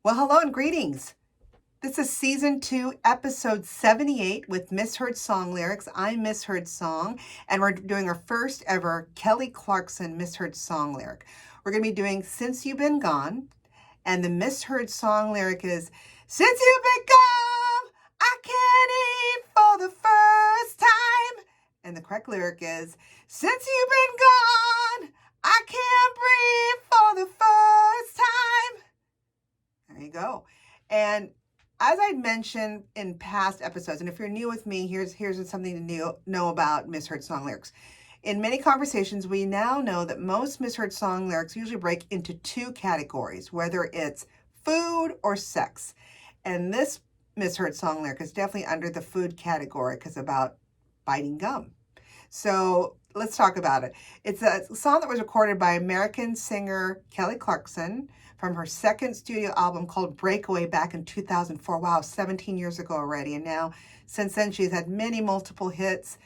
Well, hello and greetings. This is season 2, episode 78 with Misheard song lyrics. I'm Misheard Song, and we're doing our first ever Kelly Clarkson Misheard song lyric. We're going to be doing Since You've Been Gone, and the Misheard song lyric is Since you've been gone, I can't eat for the first time. And the correct lyric is Since you've been gone, I can't breathe for the first time. There you go. And as I mentioned in past episodes, and if you're new with me, here's something to know about misheard song lyrics. In many conversations, we now know that most misheard song lyrics usually break into two categories, whether it's food or sex. And this misheard song lyric is definitely under the food category because it's about biting gum. So let's talk about it. It's a song that was recorded by American singer Kelly Clarkson from her second studio album called Breakaway back in 2004. Wow, 17 years ago already. And now, since then, she's had many multiple hits,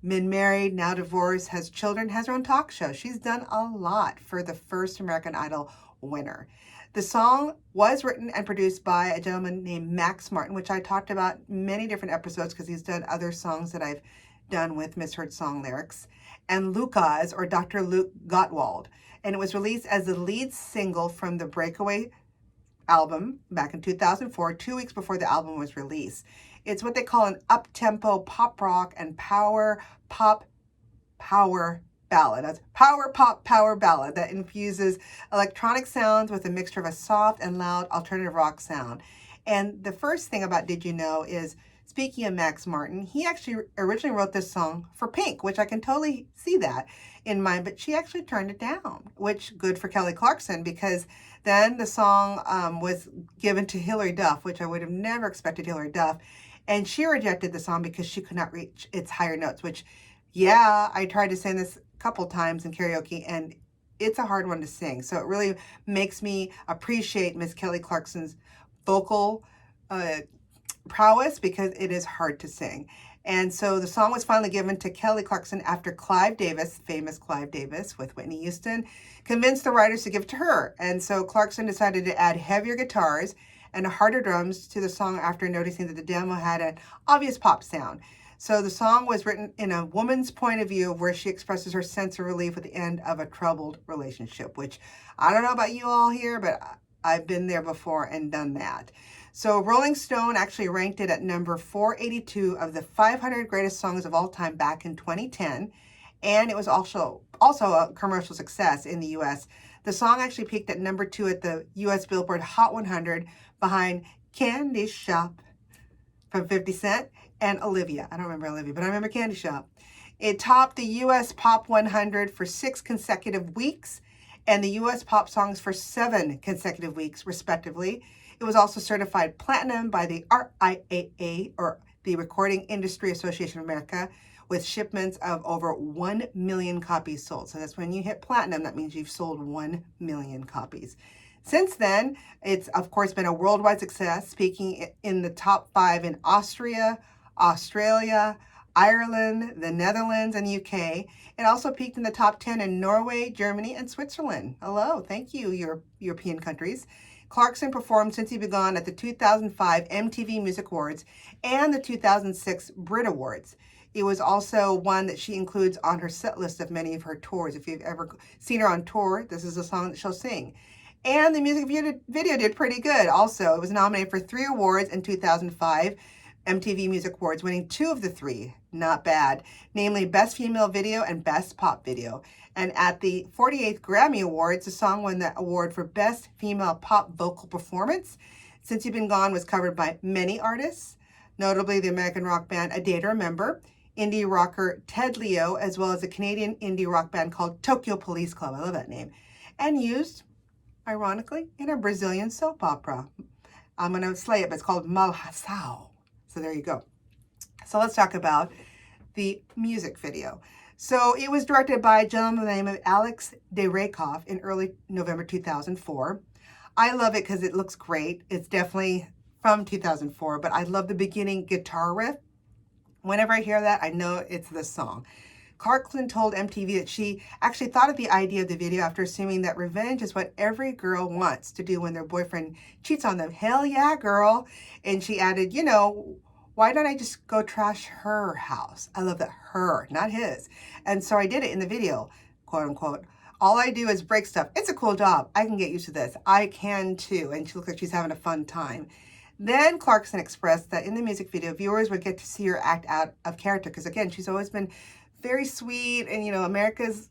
been married, now divorced, has children, has her own talk show. She's done a lot for the first American Idol winner. The song was written and produced by a gentleman named Max Martin, which I talked about many different episodes because he's done other songs that I've done with misheard song lyrics, and Lucas, or Dr. Luke Gottwald. And it was released as the lead single from the Breakaway album back in 2004, 2 weeks before the album was released. It's what they call an up-tempo pop rock and power pop power ballad. That's power pop power ballad that infuses electronic sounds with a mixture of a soft and loud alternative rock sound. And the first thing about Did You Know is, speaking of Max Martin, he actually originally wrote this song for Pink, which I can totally see that in mind, but she actually turned it down, which good for Kelly Clarkson, because then the song was given to Hilary Duff, which I would have never expected Hilary Duff, and she rejected the song because she could not reach its higher notes, which, yeah, I tried to sing this a couple times in karaoke, and it's a hard one to sing. So it really makes me appreciate Miss Kelly Clarkson's vocal prowess because it is hard to sing. And so the song was finally given to Kelly Clarkson after Clive Davis, famous Clive Davis with Whitney Houston, convinced the writers to give it to her. And so Clarkson decided to add heavier guitars and harder drums to the song after noticing that the demo had an obvious pop sound. So the song was written in a woman's point of view, where she expresses her sense of relief at the end of a troubled relationship, which I don't know about you all here, but I've been there before and done that. So Rolling Stone actually ranked it at number 482 of the 500 greatest songs of all time back in 2010. And it was also a commercial success in the US. The song actually peaked at number 2 at the US Billboard Hot 100 behind Candy Shop from 50 Cent and Olivia. I don't remember Olivia, but I remember Candy Shop. It topped the US Pop 100 for 6 consecutive weeks and the US Pop Songs for 7 consecutive weeks, respectively. It was also certified platinum by the RIAA, or the Recording Industry Association of America, with shipments of over 1 million copies sold. So that's when you hit platinum, that means you've sold 1 million copies. Since then, it's of course been a worldwide success, peaking in the top 5 in Austria, Australia, Ireland, the Netherlands, and UK. It also peaked in the top 10 in Norway, Germany, and Switzerland. Hello, thank you, European countries. Clarkson performed Since You've Been Gone at the 2005 MTV Music Awards and the 2006 Brit Awards. It was also one that she includes on her set list of many of her tours. If you've ever seen her on tour, this is a song that she'll sing. And the music video did pretty good also. It was nominated for 3 awards in 2005 MTV Music Awards, winning 2 of the 3. Not bad. Namely Best Female Video and Best Pop Video. And at the 48th Grammy Awards, the song won the award for Best Female Pop Vocal Performance. Since You've Been Gone was covered by many artists, notably the American rock band A Day to Remember, indie rocker Ted Leo, as well as a Canadian indie rock band called Tokyo Police Club. I love that name. And used, ironically, in a Brazilian soap opera. I'm going to slay it, but it's called Malhação. So there you go. So let's talk about the music video. So it was directed by a gentleman by the name of Alex de Rakoff in early November 2004. I love it because it looks great. It's definitely from 2004, but I love the beginning guitar riff. Whenever I hear that, I know it's this song. Clarkson told MTV that she actually thought of the idea of the video after assuming that revenge is what every girl wants to do when their boyfriend cheats on them. Hell yeah, girl. And she added, why don't I just go trash her house? I love that, her, not his. And so I did it in the video, quote unquote. All I do is break stuff. It's a cool job. I can get used to this. I can too. And she looks like she's having a fun time. Then Clarkson expressed that in the music video, viewers would get to see her act out of character. Because again, she's always been very sweet and, America's,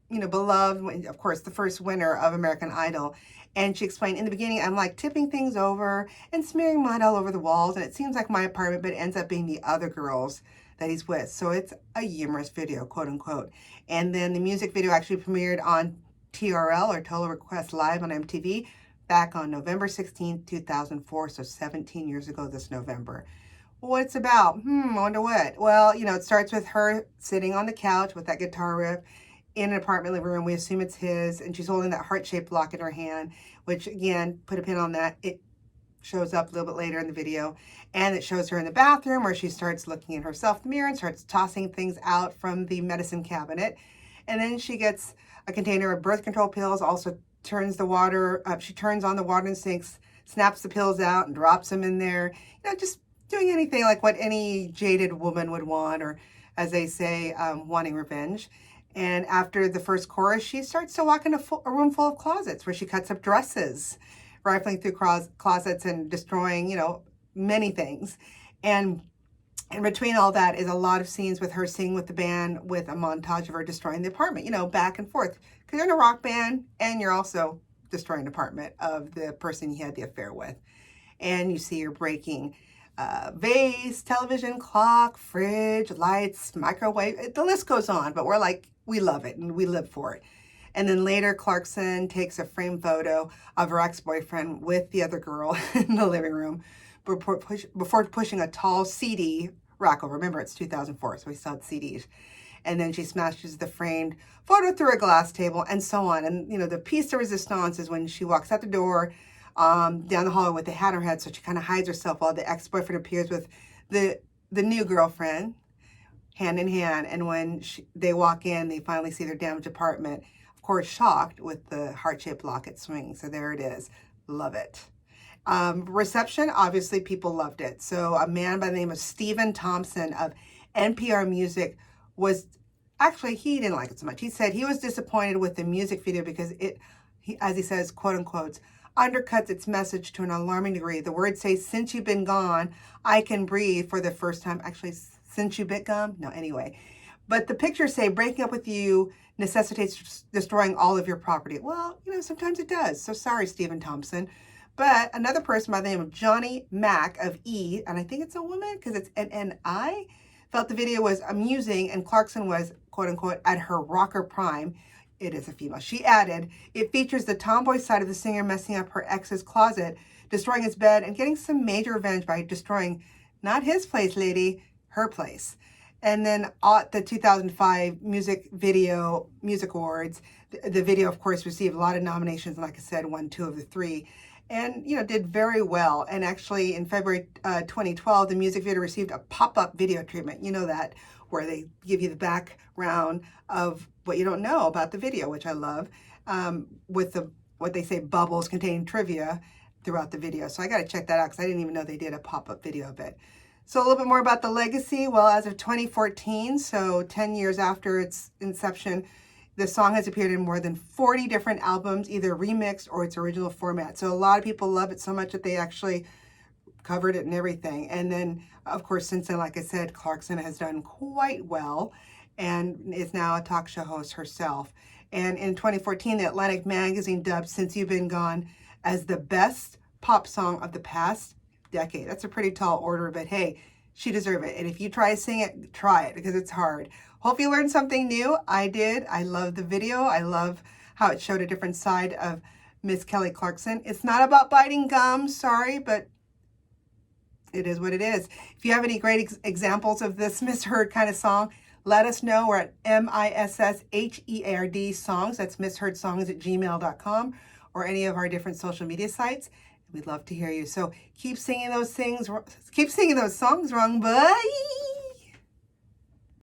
beloved, of course, the first winner of American Idol. And she explained, in the beginning, I'm like tipping things over and smearing mud all over the walls. And it seems like my apartment, but it ends up being the other girls that he's with. So it's a humorous video, quote unquote. And then the music video actually premiered on TRL, or Total Request Live, on MTV back on November 16th, 2004. So 17 years ago this November. What it's about? I wonder what. Well, it starts with her sitting on the couch with that guitar riff in an apartment living room. We assume it's his, and she's holding that heart-shaped lock in her hand, which, again, put a pin on that. It shows up a little bit later in the video, and it shows her in the bathroom where she starts looking at herself in the mirror and starts tossing things out from the medicine cabinet. And then she gets a container of birth control pills, also turns the water, she turns on the water and sinks, snaps the pills out and drops them in there, just doing anything like what any jaded woman would want, or as they say, wanting revenge. And after the first chorus, she starts to walk into a room full of closets where she cuts up dresses, rifling through closets and destroying, many things. And in between all that is a lot of scenes with her singing with the band, with a montage of her destroying the apartment, back and forth. Because you're in a rock band and you're also destroying the apartment of the person you had the affair with. And you see her breaking vase, television, clock, fridge, lights, microwave. The list goes on, but we're like, we love it and we live for it. And then later, Clarkson takes a framed photo of her ex-boyfriend with the other girl in the living room before pushing a tall CD rack over. Remember, it's 2004, so we still had CDs. And then she smashes the framed photo through a glass table and so on. And, the piece de resistance is when she walks out the door, down the hallway with the hat on her head, so she kind of hides herself while the ex-boyfriend appears with the new girlfriend, hand in hand. And when they walk in, they finally see their damaged apartment, of course shocked, with the heart-shaped locket swinging. So there it is. Love it. Reception, obviously people loved it. So a man by the name of Stephen Thompson of NPR Music he didn't like it so much. He said he was disappointed with the music video because as he says, quote unquote, undercuts its message to an alarming degree. The words say, since you've been gone, I can breathe for the first time. Actually, since you've been gone? No, anyway. But the pictures say, breaking up with you necessitates destroying all of your property. Well, sometimes it does. So sorry, Stephen Thompson. But another person by the name of Johnny Mack of E, and I think it's a woman because it's N-N-I, felt the video was amusing and Clarkson was, quote unquote, at her rocker prime. It is a female. She added, it features the tomboy side of the singer messing up her ex's closet, destroying his bed, and getting some major revenge by destroying not his place, lady, her place. And then at the 2005 Music Awards, the video, of course, received a lot of nominations. And like I said, won 2 of the 3. And, did very well. And actually, in February 2012, the music video received a pop-up video treatment. You know that, where they give you the background of what you don't know about the video, which I love, with what they say bubbles containing trivia throughout the video. So I got to check that out because I didn't even know they did a pop-up video of it. So a little bit more about the legacy. Well, as of 2014, so 10 years after its inception, the song has appeared in more than 40 different albums, either remixed or its original format. So a lot of people love it so much that they actually covered it and everything. And then, of course, since then, like I said, Clarkson has done quite well and is now a talk show host herself. And in 2014, the Atlantic magazine dubbed Since You've Been Gone as the best pop song of the past decade. That's a pretty tall order, but hey, she deserves it. And if you try to sing it, try it because it's hard. Hope you learned something new. I did. I love the video. I love how it showed a different side of Miss Kelly Clarkson. It's not about biting gum, sorry, but it is what it is. If you have any great examples of this misheard kind of song, let us know. We're at MISSHEARD songs. That's misheardsongs@gmail.com or any of our different social media sites. We'd love to hear you. So keep singing those songs wrong. Bye.